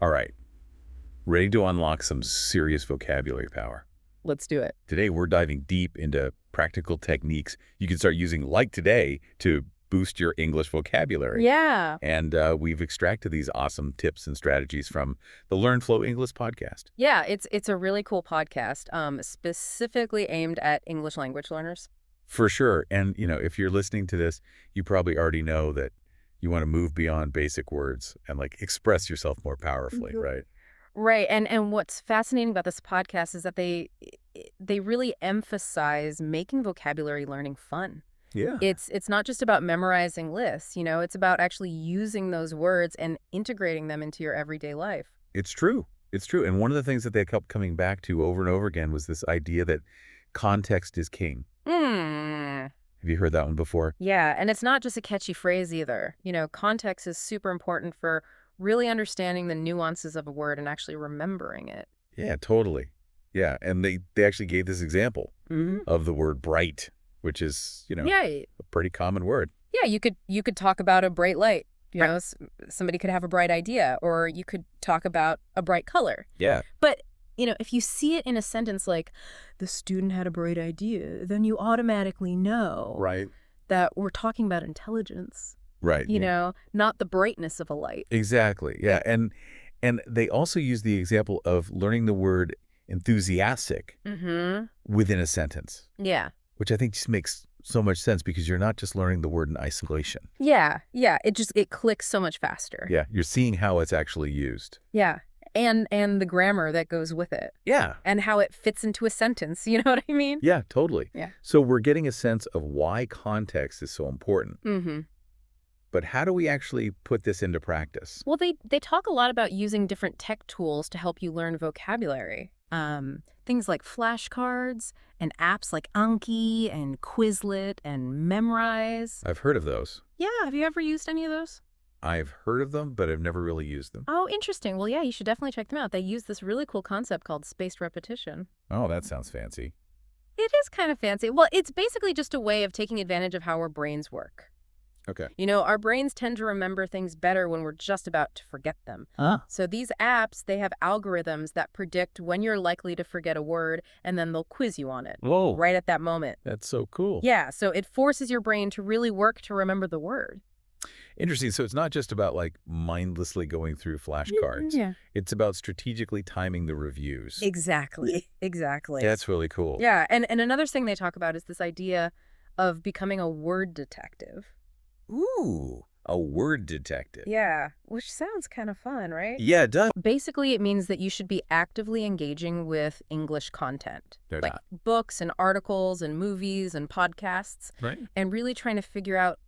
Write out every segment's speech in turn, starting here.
All right, ready to unlock some serious vocabulary power. Let's do it. Today, we're diving deep into practical techniques you can start using like today to boost your English vocabulary. Yeah. And we've extracted these awesome tips and strategies from the Learn Flow English podcast. Yeah, it's a really cool podcast, specifically aimed at English language learners. For sure. And, if you're listening to this, you probably already know that you want to move beyond basic words and like express yourself more powerfully, Mhm. right? Right. And what's fascinating about this podcast is that they really emphasize making vocabulary learning fun. Yeah. It's not just about memorizing lists, it's about actually using those words and integrating them into your everyday life. It's true. It's true. And one of the things that they kept coming back to over and over again was this idea that context is king. Hmm. Have you heard that one before? Yeah, and it's not just a catchy phrase either. Context is super important for really understanding the nuances of a word and actually remembering it. Yeah, totally. Yeah. And they actually gave this example Hmm. of the word bright, which is, Yeah, a pretty common word. yeah. You could talk about a bright light. Right. Somebody could have a bright idea, or you could talk about a bright color. Yeah. But if you see it in a sentence like, the student had a bright idea, then you automatically know Right. that we're talking about intelligence, Right. not the brightness of a light. Exactly. Yeah. And they also use the example of learning the word enthusiastic Mm-hmm. within a sentence, Yeah. which I think just makes so much sense because you're not just learning the word in isolation. Yeah. Yeah. It clicks so much faster. Yeah. You're seeing how it's actually used. Yeah. And the grammar that goes with it Yeah. and how it fits into a sentence. You know what I mean? Yeah, totally. Yeah. So we're getting a sense of why context is so important. Mm-hmm. But how do we actually put this into practice? Well, they talk a lot about using different tech tools to help you learn vocabulary. Things like flashcards and apps like Anki and Quizlet and Memrise. I've heard of those. Yeah, have you ever used any of those? I've heard of them, but I've never really used them. Oh, interesting. Well, yeah, you should definitely check them out. They use this really cool concept called spaced repetition. Oh, that sounds fancy. It is kind of fancy. Well, it's basically just a way of taking advantage of how our brains work. Okay. Our brains tend to remember things better when we're just about to forget them. So these apps, they have algorithms that predict when you're likely to forget a word, and then they'll quiz you on it Whoa. right at that moment. That's so cool. Yeah, so it forces your brain to really work to remember the word. Interesting. So it's not just about like mindlessly going through flashcards. Yeah. It's about strategically timing the reviews. Exactly. Exactly. That's really cool. Yeah, and another thing they talk about is this idea of becoming a word detective. Ooh, a word detective. Yeah, which sounds kind of fun, right? Yeah, it does. Basically, it means that you should be actively engaging with English content, No like doubt. books and articles and movies and podcasts, Right. and really trying to figure out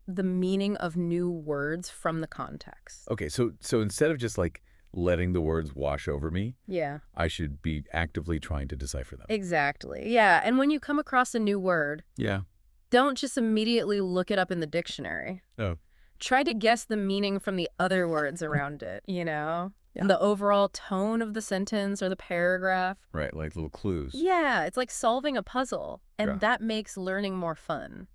the meaning of new words from the context. Okay, so instead of just like letting the words wash over me, Yeah, I should be actively trying to decipher them. exactly. Yeah, and when you come across a new word, Yeah. don't just immediately look it up in the dictionary. Oh. Try to guess the meaning from the other words around it, Yeah. and the overall tone of the sentence or the paragraph. Right, like little clues. Yeah, it's like solving a puzzle, and Yeah. that makes learning more fun.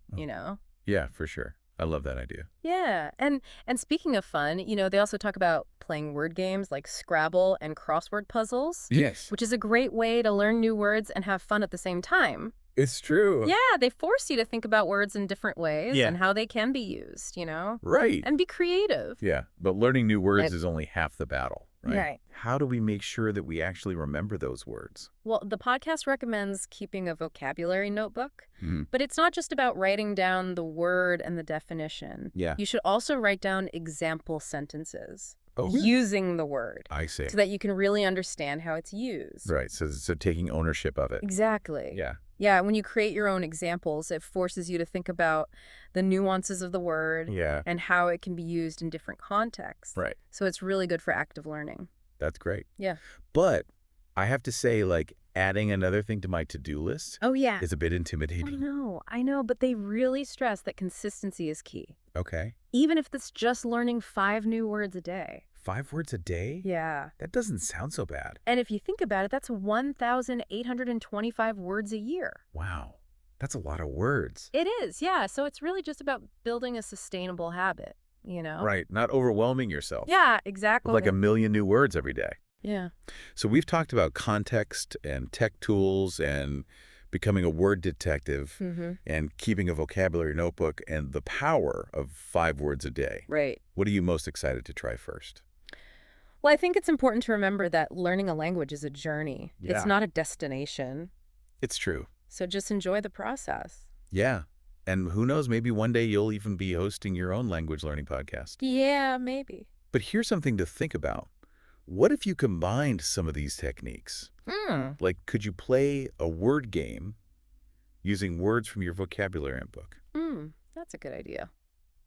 Yeah, for sure. I love that idea. Yeah, and speaking of fun, they also talk about playing word games like Scrabble and crossword puzzles, Yes. which is a great way to learn new words and have fun at the same time. It's true. Yeah, they force you to think about words in different ways Yeah. and how they can be used, Right. and be creative. Yeah, but learning new words And- is only half the battle, right? Right. How do we make sure that we actually remember those words? Well, the podcast recommends keeping a vocabulary notebook, Mhm. but it's not just about writing down the word and the definition. Yeah. You should also write down example sentences Oh, really? using the word I see. so that you can really understand how it's used. Right, so taking ownership of it. Exactly. Yeah. Yeah, when you create your own examples, it forces you to think about the nuances of the word Yeah, and how it can be used in different contexts. right. So it's really good for active learning. That's great. Yeah. But I have to say, like, adding another thing to my to-do list Oh, yeah. is a bit intimidating. I know, but they really stress that consistency is key. Okay. Even if it's just learning 5 new words a day. 5 words a day? Yeah. That doesn't sound so bad. And if you think about it, that's 1,825 words a year. Wow. That's a lot of words. It is, yeah. So it's really just about building a sustainable habit. you know? Right. Not overwhelming yourself Yeah, with like exactly. a million new words every day. Yeah. So we've talked about context and tech tools and becoming a word detective Mm-hmm. and keeping a vocabulary notebook and the power of 5 words a day. Right. What are you most excited to try first? Well, I think it's important to remember that learning a language is a journey. It's Yeah. not a destination. It's true. So just enjoy the process. Yeah. And who knows, maybe one day you'll even be hosting your own language learning podcast. Yeah, maybe. But here's something to think about. What if you combined some of these techniques? Hmm. Like, could you play a word game using words from your vocabulary book? That's a good idea.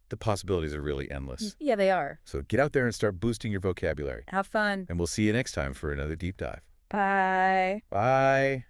The possibilities are really endless. Yeah, they are. So get out there and start boosting your vocabulary. Have fun. And we'll see you next time for another deep dive. Bye. Bye.